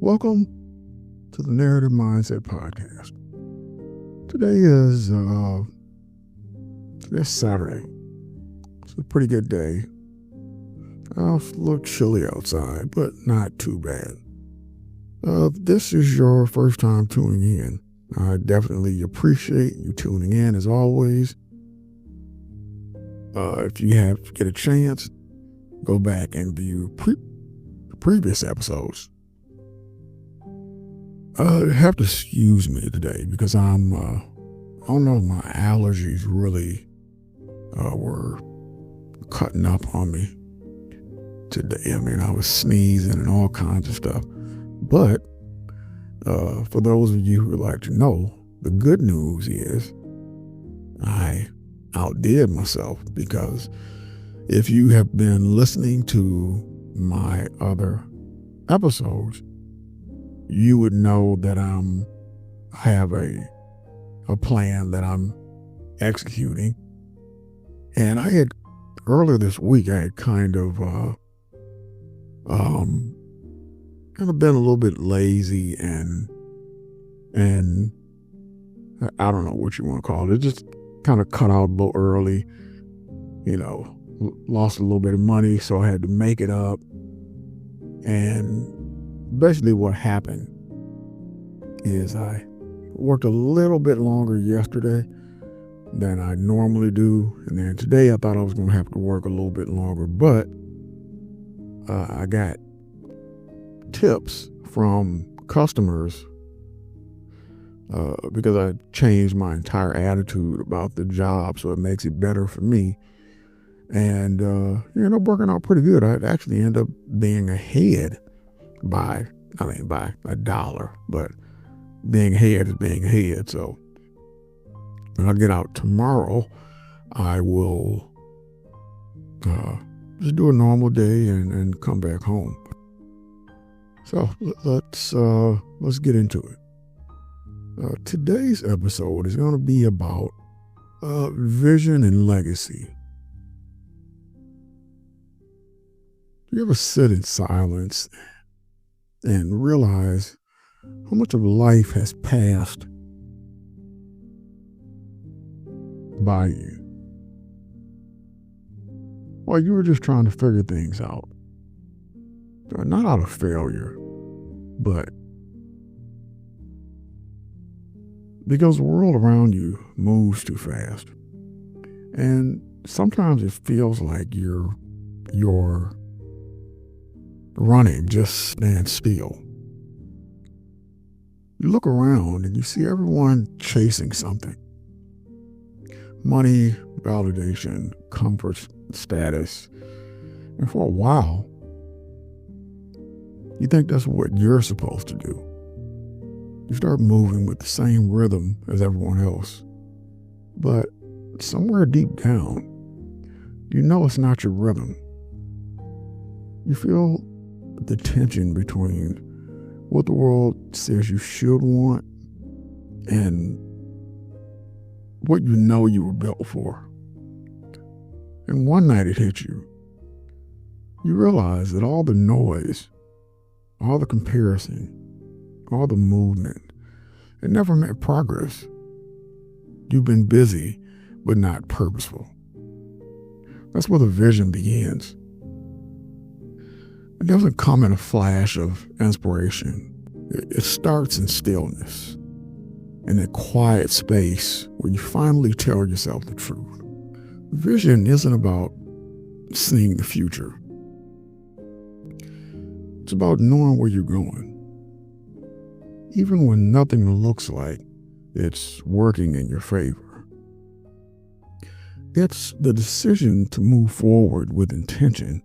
Welcome to the Narrative Mindset Podcast. Today is today's Saturday. It's a pretty good day. It's a little chilly outside, but not too bad. If this is your first time tuning in, I definitely appreciate you tuning in as always. If you get a chance, go back and view the previous episodes. You have to excuse me today because I don't know, my allergies really were cutting up on me today. I mean, I was sneezing and all kinds of stuff. But for those of you who would like to know, the good news is I outdid myself, because if you have been listening to my other episodes, you would know that I have a plan that I'm executing. And earlier this week, I had kind of been a little bit lazy and I don't know what you want to call it. Just kind of cut out a little early, lost a little bit of money, so I had to make it up. And basically what happened is I worked a little bit longer yesterday than I normally do. And then today I thought I was going to have to work a little bit longer, but I got tips from customers because I changed my entire attitude about the job, so it makes it better for me. And, working out pretty good. I'd actually end up being ahead by $1, but being ahead is being ahead. So when I get out tomorrow, I will just do a normal day and come back home. So let's get into it. Today's episode is going to be about vision and legacy. Do you ever sit in silence and realize how much of life has passed by you while you were just trying to figure things out? Not out of failure, but because the world around you moves too fast. And sometimes it feels like you're running, just stand still. You look around and you see everyone chasing something. Money, validation, comfort, status. And for a while, you think that's what you're supposed to do. You start moving with the same rhythm as everyone else. But somewhere deep down, you know it's not your rhythm. You feel the tension between what the world says you should want and what you know you were built for. And one night it hits you. You realize that all the noise, all the comparison, all the movement, it never meant progress. You've been busy, but not purposeful. That's where the vision begins. It doesn't come in a flash of inspiration. It starts in stillness, in a quiet space where you finally tell yourself the truth. Vision isn't about seeing the future. It's about knowing where you're going, even when nothing looks like it's working in your favor. It's the decision to move forward with intention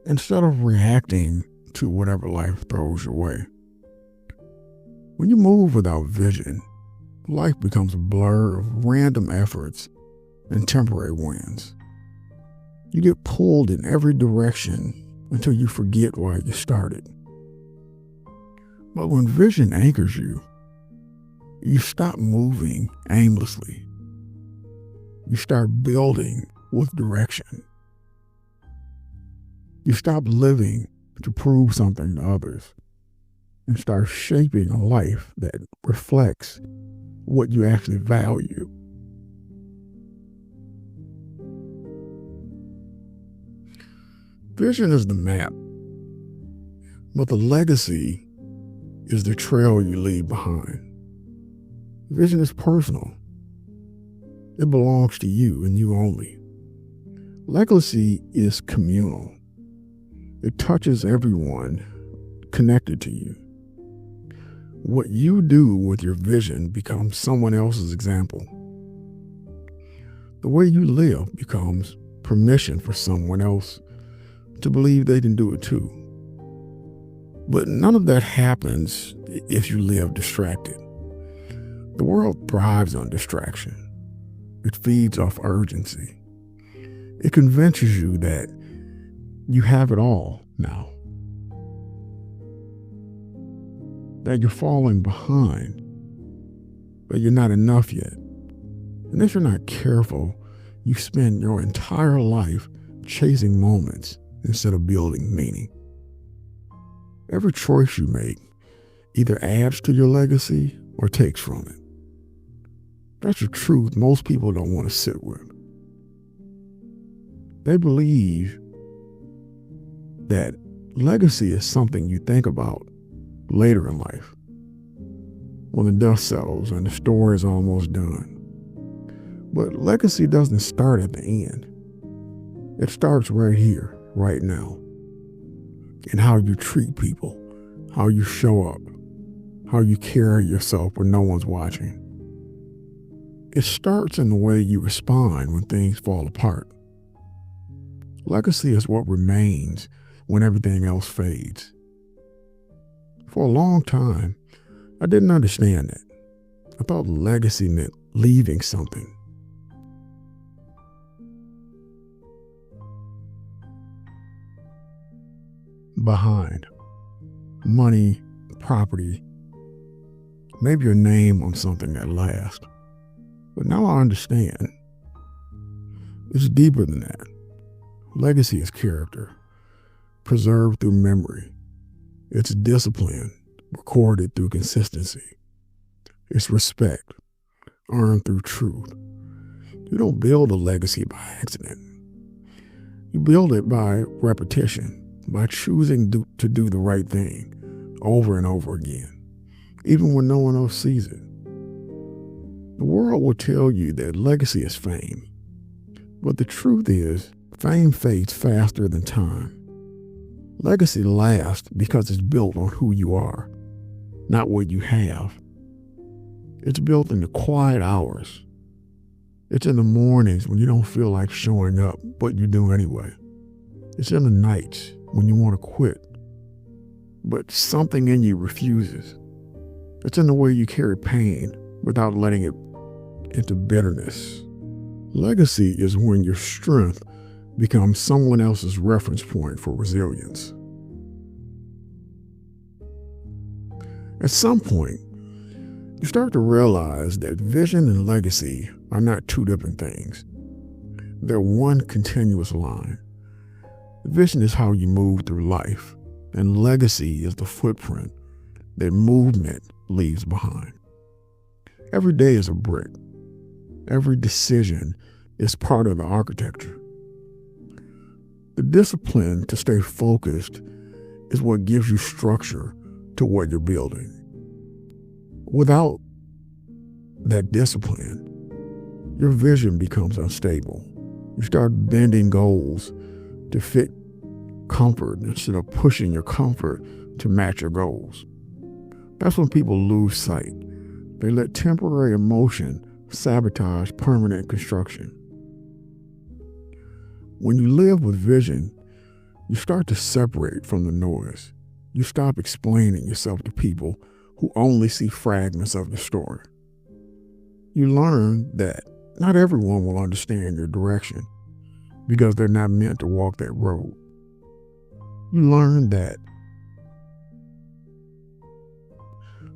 instead of reacting to whatever life throws your way. When you move without vision, life becomes a blur of random efforts and temporary wins. You get pulled in every direction until you forget why you started. But when vision anchors you, you stop moving aimlessly. You start building with direction. You stop living to prove something to others. and start shaping a life that reflects what you actually value. Vision is the map, but the legacy is the trail you leave behind. Vision is personal. It belongs to you and you only. Legacy is communal. It touches everyone connected to you. What you do with your vision becomes someone else's example. The way you live becomes permission for someone else to believe they can do it too. But none of that happens if you live distracted. The world thrives on distraction. It feeds off urgency. It convinces you that you have it all now, that you're falling behind, but you're not enough yet. And if you're not careful, you spend your entire life chasing moments instead of building meaning. Every choice you make either adds to your legacy or takes from it. That's the truth most people don't want to sit with. They believe that legacy is something you think about later in life, when the dust settles and the story is almost done. But legacy doesn't start at the end. It starts right here, right now, in how you treat people, how you show up, how you carry yourself when no one's watching. It starts in the way you respond when things fall apart. Legacy is what remains when everything else fades. For a long time, I didn't understand that. I thought legacy meant leaving something. Behind. Money, property, maybe your name on something that lasts. But now I understand. It's deeper than that. Legacy is character, preserved through memory. It's discipline, recorded through consistency. It's respect, earned through truth. You don't build a legacy by accident. You build it by repetition, by choosing to do the right thing over and over again, even when no one else sees it. The world will tell you that legacy is fame, but the truth is, fame fades faster than time. Legacy lasts because it's built on who you are, not what you have. It's built in the quiet hours. It's in the mornings when you don't feel like showing up, but you do anyway. It's in the nights when you want to quit, but something in you refuses. It's in the way you carry pain without letting it into bitterness. Legacy is when your strength becomes someone else's reference point for resilience. At some point, you start to realize that vision and legacy are not two different things. They're one continuous line. Vision is how you move through life, and legacy is the footprint that movement leaves behind. Every day is a brick. Every decision is part of the architecture. The discipline to stay focused is what gives you structure to what you're building. Without that discipline, your vision becomes unstable. You start bending goals to fit comfort instead of pushing your comfort to match your goals. That's when people lose sight. They let temporary emotion sabotage permanent construction. When you live with vision, you start to separate from the noise. You stop explaining yourself to people who only see fragments of the story. You learn that not everyone will understand your direction because they're not meant to walk that road. You learn that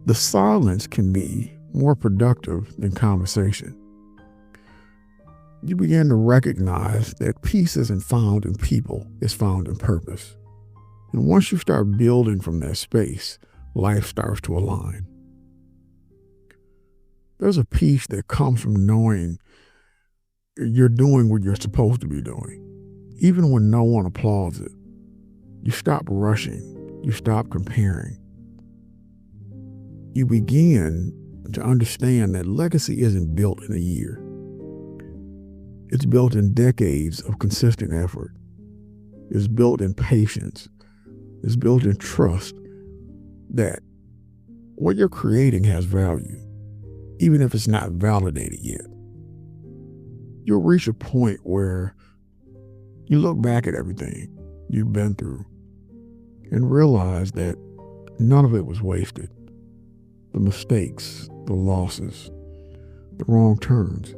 the silence can be more productive than conversation. You begin to recognize that peace isn't found in people, it's found in purpose. And once you start building from that space, life starts to align. There's a peace that comes from knowing you're doing what you're supposed to be doing, even when no one applauds it. You stop rushing. You stop comparing. You begin to understand that legacy isn't built in a year. It's built in decades of consistent effort. It's built in patience. It's built in trust that what you're creating has value, even if it's not validated yet. You'll reach a point where you look back at everything you've been through and realize that none of it was wasted. The mistakes, the losses, the wrong turns,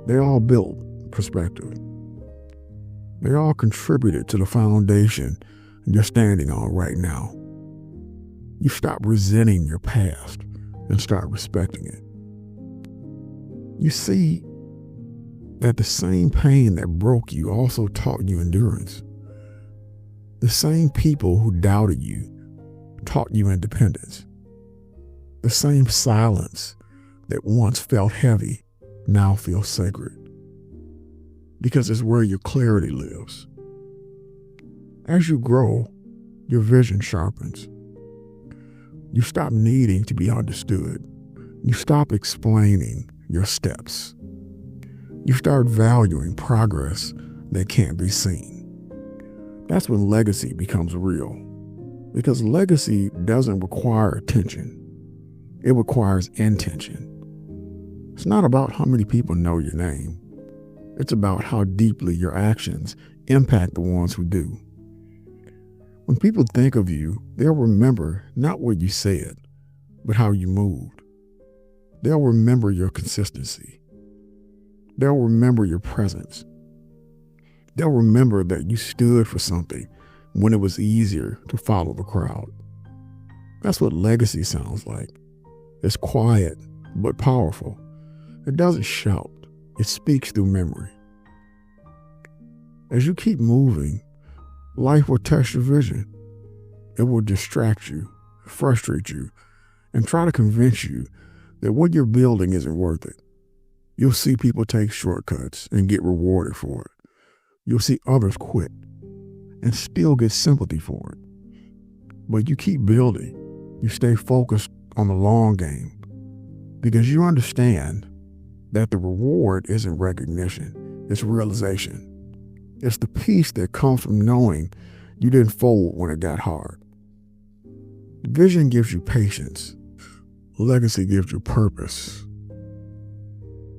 they all built perspective. They all contributed to the foundation you're standing on right now. You stop resenting your past and start respecting it. You see that the same pain that broke you also taught you endurance. The same people who doubted you taught you independence. The same silence that once felt heavy now feels sacred, because it's where your clarity lives. As you grow, your vision sharpens. You stop needing to be understood. You stop explaining your steps. You start valuing progress that can't be seen. That's when legacy becomes real, because legacy doesn't require attention. It requires intention. It's not about how many people know your name. It's about how deeply your actions impact the ones who do. When people think of you, they'll remember not what you said, but how you moved. They'll remember your consistency. They'll remember your presence. They'll remember that you stood for something when it was easier to follow the crowd. That's what legacy sounds like. It's quiet, but powerful. It doesn't shout. It speaks through memory. As you keep moving, life will test your vision. It will distract you, frustrate you, and try to convince you that what you're building isn't worth it. You'll see people take shortcuts and get rewarded for it. You'll see others quit and still get sympathy for it. But you keep building. You stay focused on the long game, because you understand that the reward isn't recognition, it's realization. It's the peace that comes from knowing you didn't fold when it got hard. Vision gives you patience. Legacy gives you purpose.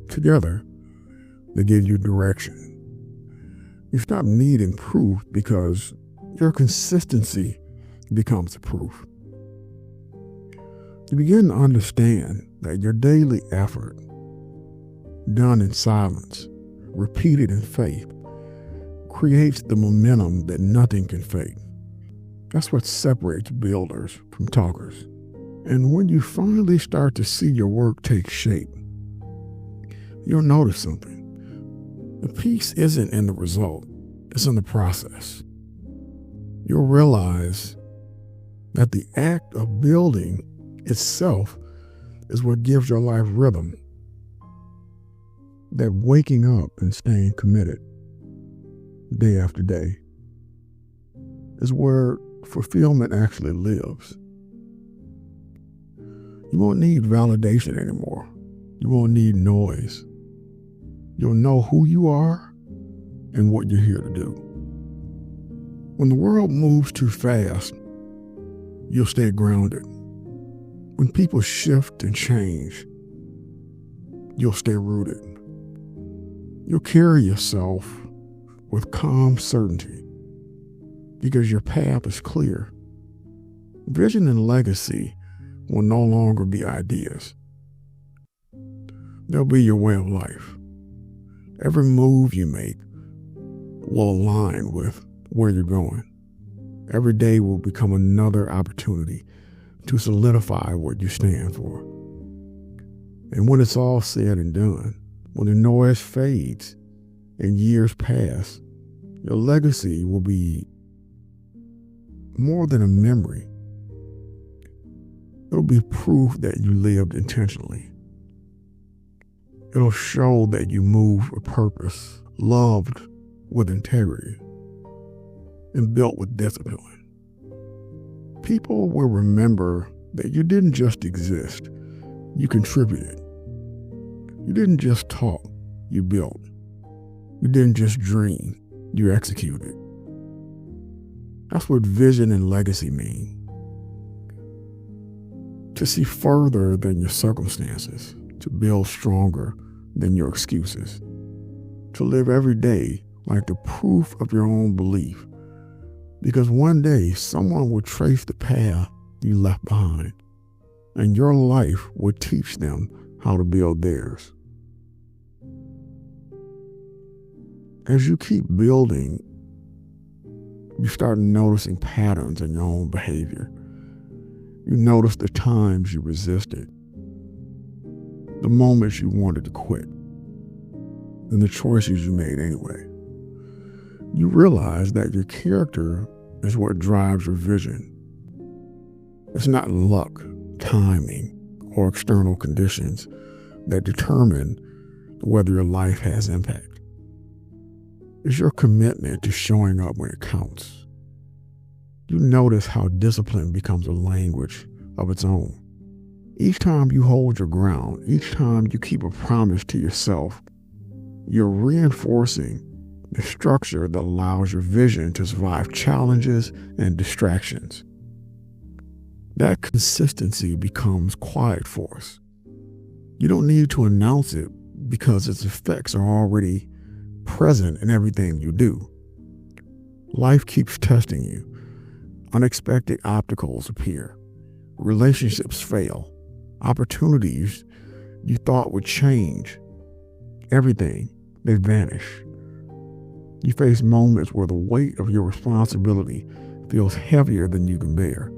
Together, they give you direction. You stop needing proof because your consistency becomes the proof. You begin to understand that your daily effort, done in silence, repeated in faith, creates the momentum that nothing can fake. That's what separates builders from talkers. And when you finally start to see your work take shape, you'll notice something. The peace isn't in the result, it's in the process. You'll realize that the act of building itself is what gives your life rhythm. That waking up and staying committed day after day is where fulfillment actually lives. You won't need validation anymore. You won't need noise. You'll know who you are and what you're here to do. When the world moves too fast, you'll stay grounded. When people shift and change, you'll stay rooted. You'll carry yourself with calm certainty because your path is clear. Vision and legacy will no longer be ideas. They'll be your way of life. Every move you make will align with where you're going. Every day will become another opportunity to solidify what you stand for. And when it's all said and done, when the noise fades and years pass, your legacy will be more than a memory. It'll be proof that you lived intentionally. It'll show that you moved with purpose, loved with integrity, and built with discipline. People will remember that you didn't just exist, you contributed. You didn't just talk, you built. You didn't just dream, you executed. That's what vision and legacy mean. To see further than your circumstances, to build stronger than your excuses, to live every day like the proof of your own belief. Because one day someone will trace the path you left behind, and your life will teach them how to build theirs. As you keep building, you start noticing patterns in your own behavior. You notice the times you resisted, the moments you wanted to quit, and the choices you made anyway. You realize that your character is what drives your vision. It's not luck, timing, or external conditions that determine whether your life has impact. It's your commitment to showing up when it counts. You notice how discipline becomes a language of its own. Each time you hold your ground, each time you keep a promise to yourself, you're reinforcing the structure that allows your vision to survive challenges and distractions. That consistency becomes quiet force. You don't need to announce it because its effects are already present in everything you do. Life keeps testing you. Unexpected obstacles appear. Relationships fail. Opportunities you thought would change everything, they vanish. You face moments where the weight of your responsibility feels heavier than you can bear.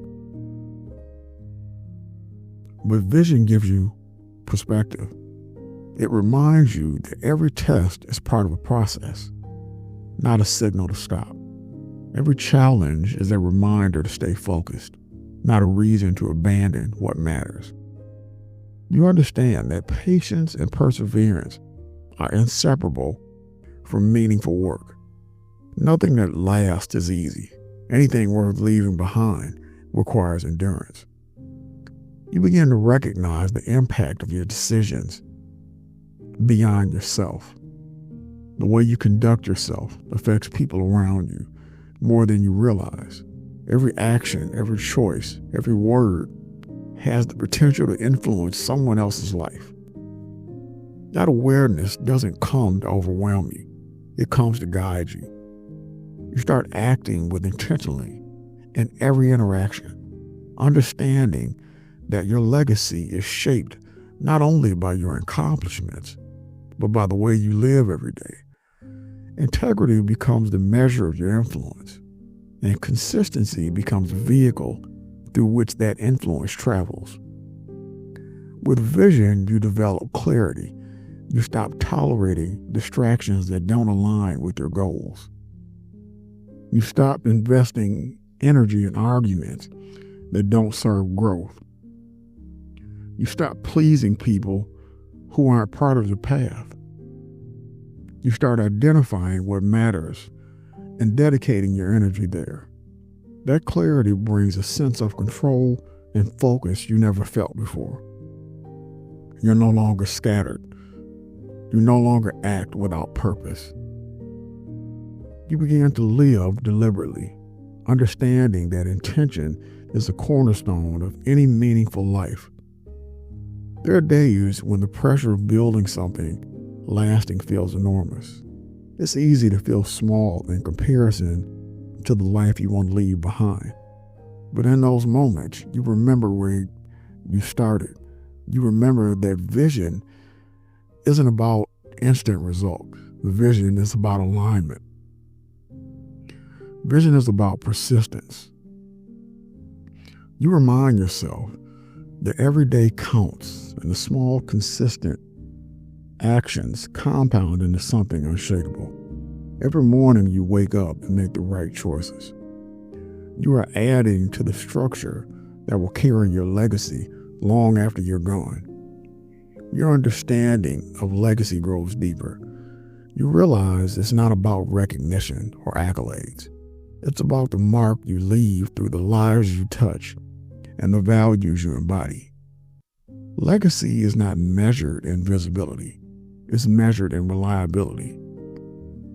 But vision gives you perspective. It reminds you that every test is part of a process, not a signal to stop. Every challenge is a reminder to stay focused, not a reason to abandon what matters. You understand that patience and perseverance are inseparable from meaningful work. Nothing that lasts is easy. Anything worth leaving behind requires endurance. You begin to recognize the impact of your decisions beyond yourself. The way you conduct yourself affects people around you more than you realize. Every action, every choice, every word has the potential to influence someone else's life. That awareness doesn't come to overwhelm you. It comes to guide you. You start acting with intentionally in every interaction, understanding that your legacy is shaped not only by your accomplishments, but by the way you live every day. Integrity becomes the measure of your influence, and consistency becomes the vehicle through which that influence travels. With vision, you develop clarity. You stop tolerating distractions that don't align with your goals. You stop investing energy in arguments that don't serve growth. You stop pleasing people who aren't part of the path. You start identifying what matters and dedicating your energy there. That clarity brings a sense of control and focus you never felt before. You're no longer scattered. You no longer act without purpose. You begin to live deliberately, understanding that intention is the cornerstone of any meaningful life. There are days when the pressure of building something lasting feels enormous. It's easy to feel small in comparison to the life you want to leave behind. But in those moments, you remember where you started. You remember that vision isn't about instant results. The vision is about alignment. Vision is about persistence. You remind yourself that every day counts, and the small, consistent actions compound into something unshakable. Every morning you wake up and make the right choices. You are adding to the structure that will carry your legacy long after you're gone. Your understanding of legacy grows deeper. You realize it's not about recognition or accolades. It's about the mark you leave through the lives you touch and the values you embody. Legacy is not measured in visibility. It's measured in reliability.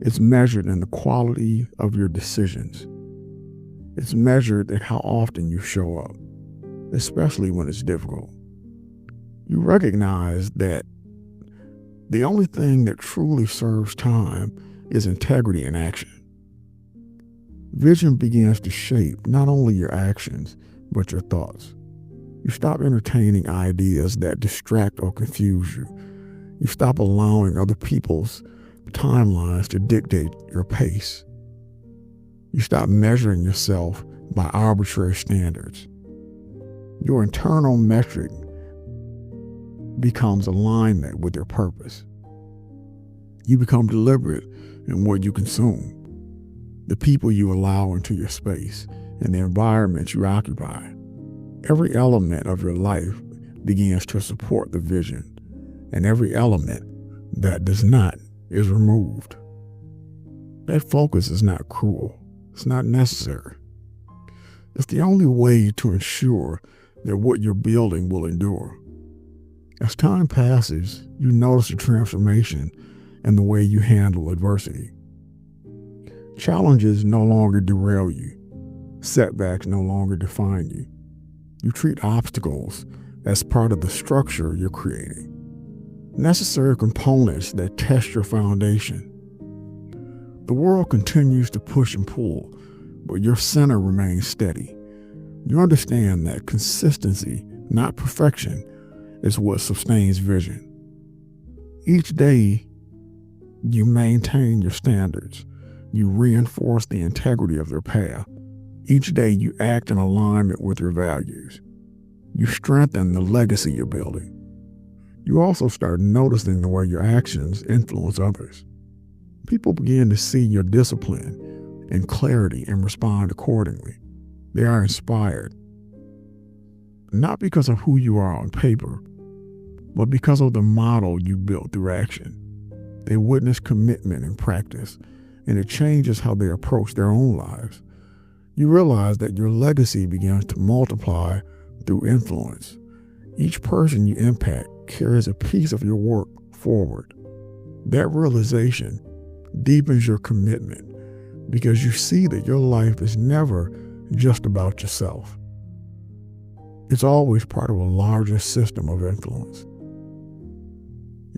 It's measured in the quality of your decisions. It's measured in how often you show up, especially when it's difficult. You recognize that the only thing that truly serves time is integrity in action. Vision begins to shape not only your actions, but your thoughts. You stop entertaining ideas that distract or confuse you. You stop allowing other people's timelines to dictate your pace. You stop measuring yourself by arbitrary standards. Your internal metric becomes alignment with your purpose. You become deliberate in what you consume, the people you allow into your space, and the environment you occupy. Every element of your life begins to support the vision, and every element that does not is removed. That focus is not cruel. It's not necessary. It's the only way to ensure that what you're building will endure. As time passes, you notice a transformation in the way you handle adversity. Challenges no longer derail you. Setbacks no longer define you. You treat obstacles as part of the structure you're creating, necessary components that test your foundation. The world continues to push and pull, but your center remains steady. You understand that consistency, not perfection, is what sustains vision. Each day, you maintain your standards. You reinforce the integrity of your path. Each day, you act in alignment with your values. You strengthen the legacy you're building. You also start noticing the way your actions influence others. People begin to see your discipline and clarity and respond accordingly. They are inspired, not because of who you are on paper, but because of the model you built through action. They witness commitment in practice, and it changes how they approach their own lives. You realize that your legacy begins to multiply through influence. Each person you impact carries a piece of your work forward. That realization deepens your commitment because you see that your life is never just about yourself. It's always part of a larger system of influence.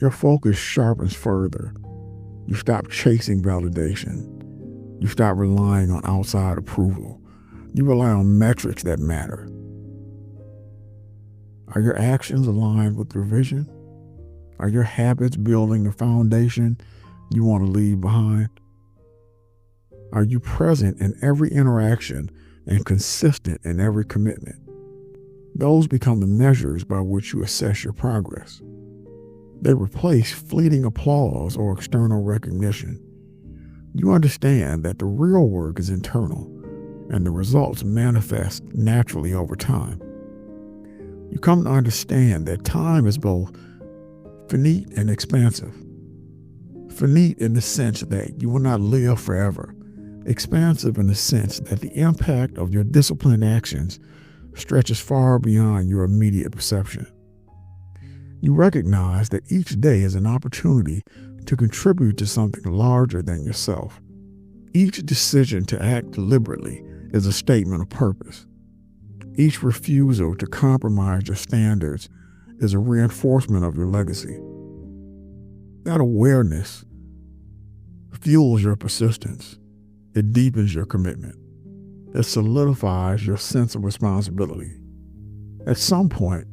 Your focus sharpens further. You stop chasing validation. You stop relying on outside approval. You rely on metrics that matter. Are your actions aligned with your vision? Are your habits building the foundation you want to leave behind? Are you present in every interaction and consistent in every commitment? Those become the measures by which you assess your progress. They replace fleeting applause or external recognition. You understand that the real work is internal, and the results manifest naturally over time. You come to understand that time is both finite and expansive. Finite in the sense that you will not live forever. Expansive in the sense that the impact of your disciplined actions stretches far beyond your immediate perception. You recognize that each day is an opportunity to contribute to something larger than yourself. Each decision to act deliberately is a statement of purpose. Each refusal to compromise your standards is a reinforcement of your legacy. That awareness fuels your persistence. It deepens your commitment. It solidifies your sense of responsibility. At some point,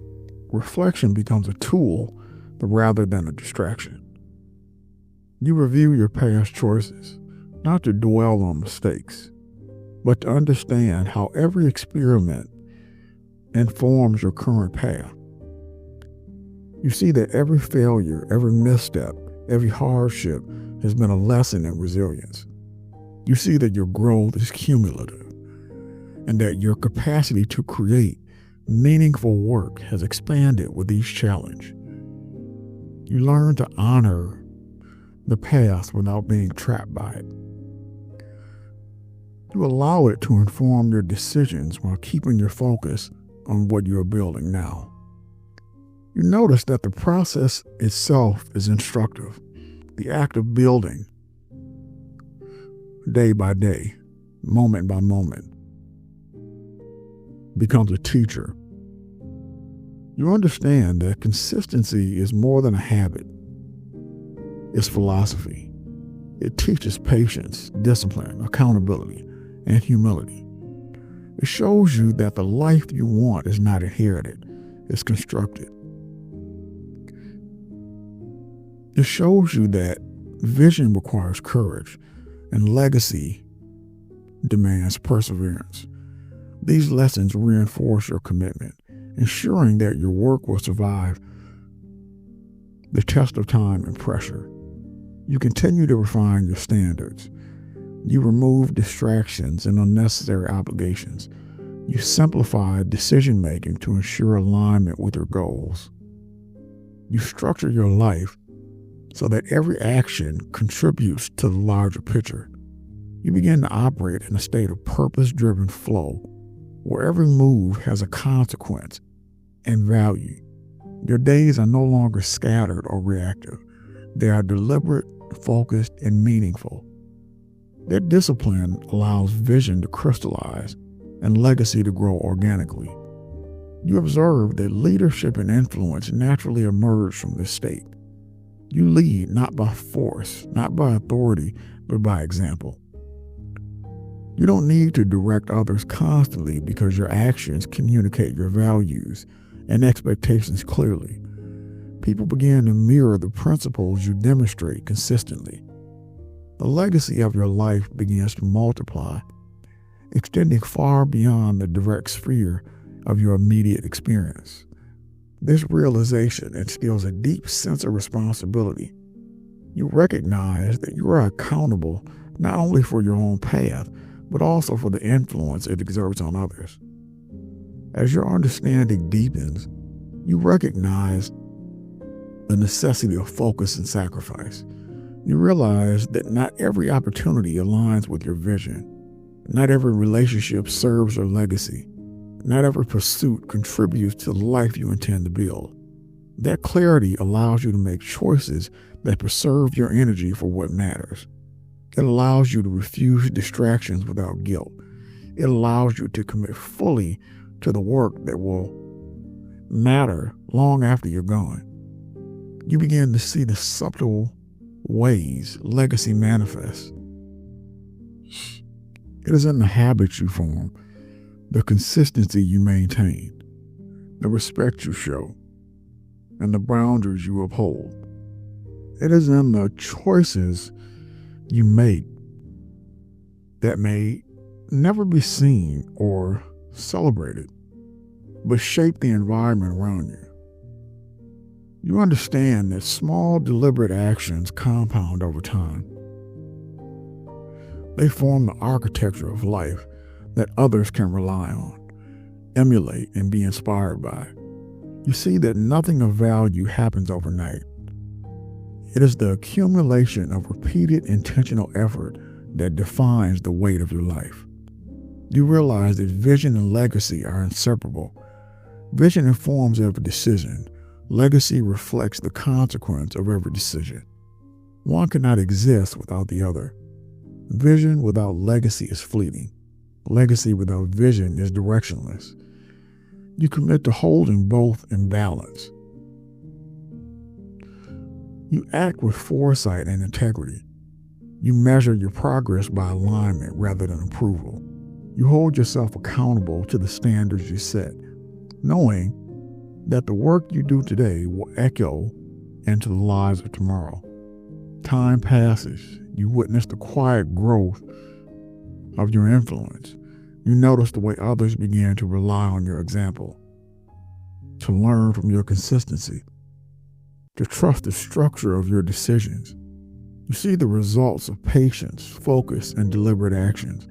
reflection becomes a tool rather than a distraction. You review your past choices, not to dwell on mistakes, but to understand how every experiment informs your current path. You see that every failure, every misstep, every hardship has been a lesson in resilience. You see that your growth is cumulative and that your capacity to create Meaningful work has expanded with each challenge. You learn to honor the past without being trapped by it. You allow it to inform your decisions while keeping your focus on what you are building now. You notice that the process itself is instructive. The act of building, day by day, moment by moment, becomes a teacher. You understand that consistency is more than a habit. It's philosophy. It teaches patience, discipline, accountability, and humility. It shows you that the life you want is not inherited, it's constructed. It shows you that vision requires courage and legacy demands perseverance. These lessons reinforce your commitment, ensuring that your work will survive the test of time and pressure. You continue to refine your standards. You remove distractions and unnecessary obligations. You simplify decision-making to ensure alignment with your goals. You structure your life so that every action contributes to the larger picture. You begin to operate in a state of purpose-driven flow, where every move has a consequence and value. Your days are no longer scattered or reactive. They are deliberate, focused, and meaningful. Their discipline allows vision to crystallize and legacy to grow organically. You observe that leadership and influence naturally emerge from this state. You lead not by force, not by authority, but by example. You don't need to direct others constantly because your actions communicate your values and expectations clearly. People begin to mirror the principles you demonstrate consistently. The legacy of your life begins to multiply, extending far beyond the direct sphere of your immediate experience. This realization instills a deep sense of responsibility. You recognize that you are accountable not only for your own path, but also for the influence it exerts on others. As your understanding deepens, you recognize the necessity of focus and sacrifice. You realize that not every opportunity aligns with your vision. Not every relationship serves your legacy. Not every pursuit contributes to the life you intend to build. That clarity allows you to make choices that preserve your energy for what matters. It allows you to refuse distractions without guilt. It allows you to commit fully to the work that will matter long after you're gone. You begin to see the subtle ways legacy manifests. It is in the habits you form, the consistency you maintain, the respect you show, and the boundaries you uphold. It is in the choices you make that may never be seen or celebrated, but shape the environment around you. You understand that small, deliberate actions compound over time. They form the architecture of life that others can rely on, emulate, and be inspired by. You see that nothing of value happens overnight. It is the accumulation of repeated intentional effort that defines the weight of your life. You realize that vision and legacy are inseparable. Vision informs every decision. Legacy reflects the consequence of every decision. One cannot exist without the other. Vision without legacy is fleeting. Legacy without vision is directionless. You commit to holding both in balance. You act with foresight and integrity. You measure your progress by alignment rather than approval. You hold yourself accountable to the standards you set, knowing that the work you do today will echo into the lives of tomorrow. Time passes. You witness the quiet growth of your influence. You notice the way others begin to rely on your example, to learn from your consistency, to trust the structure of your decisions. You see the results of patience, focus, and deliberate actions.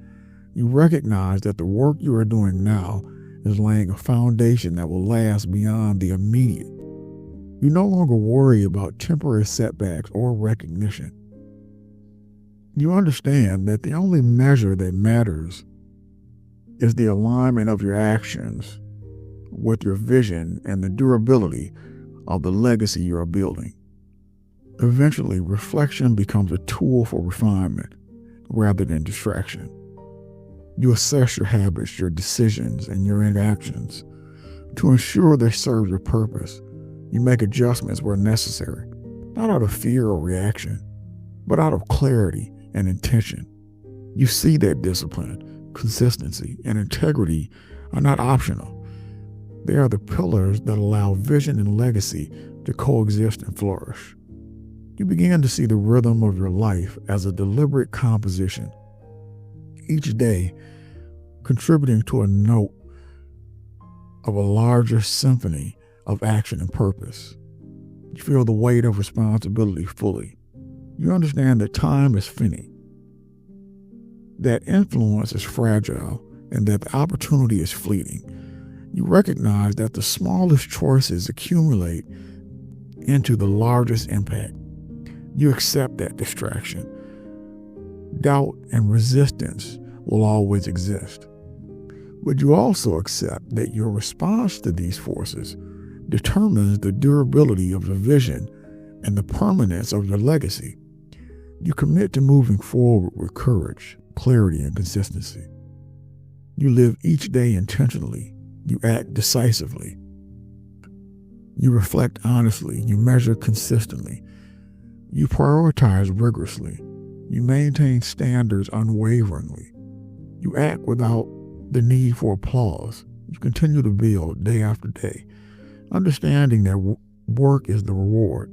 You recognize that the work you are doing now is laying a foundation that will last beyond the immediate. You no longer worry about temporary setbacks or recognition. You understand that the only measure that matters is the alignment of your actions with your vision and the durability of the legacy you are building. Eventually, reflection becomes a tool for refinement rather than distraction. You assess your habits, your decisions, and your interactions to ensure they serve your purpose. You make adjustments where necessary, not out of fear or reaction, but out of clarity and intention. You see that discipline, consistency, and integrity are not optional. They are the pillars that allow vision and legacy to coexist and flourish. You begin to see the rhythm of your life as a deliberate composition, each day contributing to a note of a larger symphony of action and purpose. You feel the weight of responsibility fully. You understand that time is finite, that influence is fragile, and that the opportunity is fleeting. You recognize that the smallest choices accumulate into the largest impact. You accept that distraction, doubt, and resistance will always exist. But you also accept that your response to these forces determines the durability of your vision and the permanence of your legacy. You commit to moving forward with courage, clarity, and consistency. You live each day intentionally. You act decisively. You reflect honestly. You measure consistently. You prioritize rigorously. You maintain standards unwaveringly. You act without the need for applause. You continue to build day after day, understanding that work is the reward.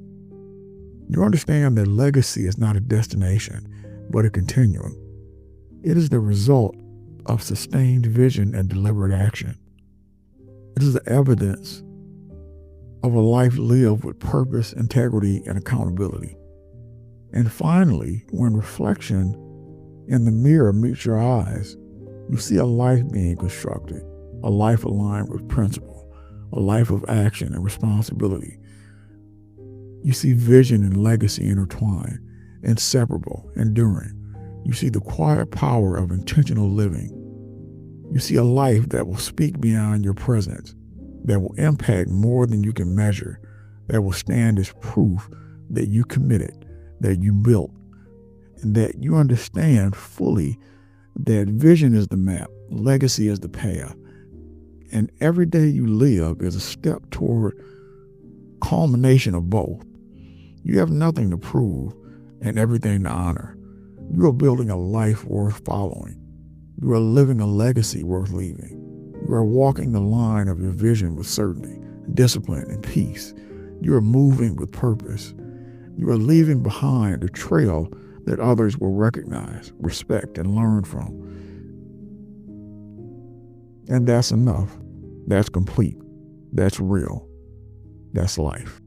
You understand that legacy is not a destination, but a continuum. It is the result of sustained vision and deliberate action. It is the evidence of a life lived with purpose, integrity, and accountability. And finally, when reflection in the mirror meets your eyes, you see a life being constructed, a life aligned with principle, a life of action and responsibility. You see vision and legacy intertwined, inseparable, enduring. You see the quiet power of intentional living. You see a life that will speak beyond your presence, that will impact more than you can measure, that will stand as proof that you committed, that you built, and that you understand fully that vision is the map, legacy is the path, and every day you live is a step toward culmination of both. You have nothing to prove and everything to honor. You are building a life worth following. You are living a legacy worth leaving. You are walking the line of your vision with certainty, discipline, and peace. You are moving with purpose. You are leaving behind a trail that others will recognize, respect, and learn from. And that's enough. That's complete. That's real. That's life.